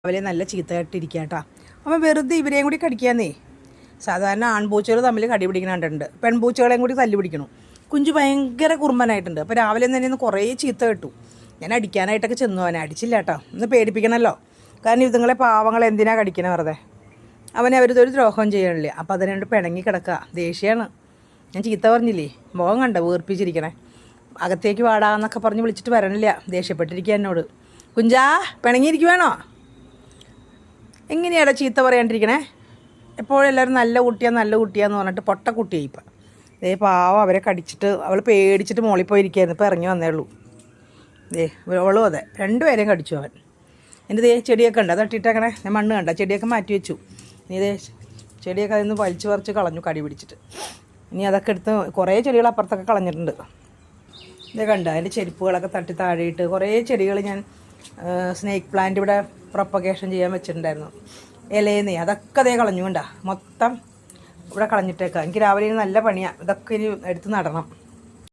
രാവിലെ നല്ല ചീത്തയായിട്ടിരിക്കുക കേട്ടോ. അപ്പം വെറുതെ ഇവരെയും കൂടി കടിക്കാന്നേ. സാധാരണ ആൺപൂച്ചകൾ തമ്മിൽ കടി പിടിക്കണുണ്ട്, പെൺപൂച്ചകളെയും കൂടി തല്ലി പിടിക്കണം. കുഞ്ചു ഭയങ്കര കുറുമ്പനായിട്ടുണ്ട്. അപ്പോൾ രാവിലെ തന്നെ ഒന്ന് കുറേ ചീത്ത കിട്ടു. ഞാൻ അടിക്കാനായിട്ടൊക്കെ ചെന്നു, അവനെ അടിച്ചില്ല കേട്ടോ. ഒന്ന് പേടിപ്പിക്കണമല്ലോ, കാരണം ഇതുങ്ങളെ പാവങ്ങൾ എന്തിനാ കടിക്കണേ വെറുതെ. അവനെ അവരിതൊരു ദ്രോഹം ചെയ്യണില്ല. അപ്പോൾ അതിനുകൊണ്ട് പിണങ്ങി കിടക്കുക, ദേഷ്യമാണ്. ഞാൻ ചീത്ത പറഞ്ഞില്ലേ, മുഖം കണ്ട വീർപ്പിച്ചിരിക്കണേ. അകത്തേക്ക് വാടാന്നൊക്കെ പറഞ്ഞ് വിളിച്ചിട്ട് വരണില്ല, ദേഷ്യപ്പെട്ടിരിക്കുക എന്നോട്. കുഞ്ചാ പിണങ്ങിയിരിക്കുവാണോ? എങ്ങനെയാണോ ചീത്ത പറയാണ്ടിരിക്കണേ? എപ്പോഴും എല്ലാവരും നല്ല കുട്ടിയാന്ന് പറഞ്ഞിട്ട് പൊട്ട കുട്ടിയായി ഇപ്പം. ദേ പാവം അവരെ കടിച്ചിട്ട് അവൾ പേടിച്ചിട്ട് മോളിൽ പോയിരിക്കുകയായിരുന്നു. ഇപ്പോൾ ഇറങ്ങി വന്നേ ഉള്ളൂ. ദേ അവളും അതെ, രണ്ടുപേരെയും കടിച്ചു അവൻ. എൻ്റെ ദേ ചെടിയൊക്കെ ഉണ്ട്, അത് തട്ടിയിട്ടങ്ങനെ ഞാൻ മണ്ണ് കണ്ട ചെടിയൊക്കെ മാറ്റി വെച്ചു. ഇനി ദേ ചെടിയൊക്കെ അതിൽ നിന്ന് വലിച്ചു പറിച്ച് കളഞ്ഞു കടി പിടിച്ചിട്ട്. ഇനി അതൊക്കെ എടുത്ത് കുറേ ചെടികൾ അപ്പുറത്തൊക്കെ കളഞ്ഞിട്ടുണ്ട്. ഇതേ കണ്ട അതിൻ്റെ ചെരുപ്പുകളൊക്കെ തട്ടി താഴെയിട്ട് കുറേ ചെടികൾ ഞാൻ സ്നേക്ക് പ്ലാന്റ് ഇവിടെ പ്രൊപ്പഗേഷൻ ചെയ്യാൻ വെച്ചിട്ടുണ്ടായിരുന്നു. ഇലയെന്നേ അതൊക്കെ അതേ കളഞ്ഞു കൊണ്ടാ മൊത്തം ഇവിടെ കളഞ്ഞിട്ടേക്കാം. എനിക്ക് രാവിലെ നല്ല പണിയാണ്, ഇതൊക്കെ ഇനി എടുത്ത് നടണം.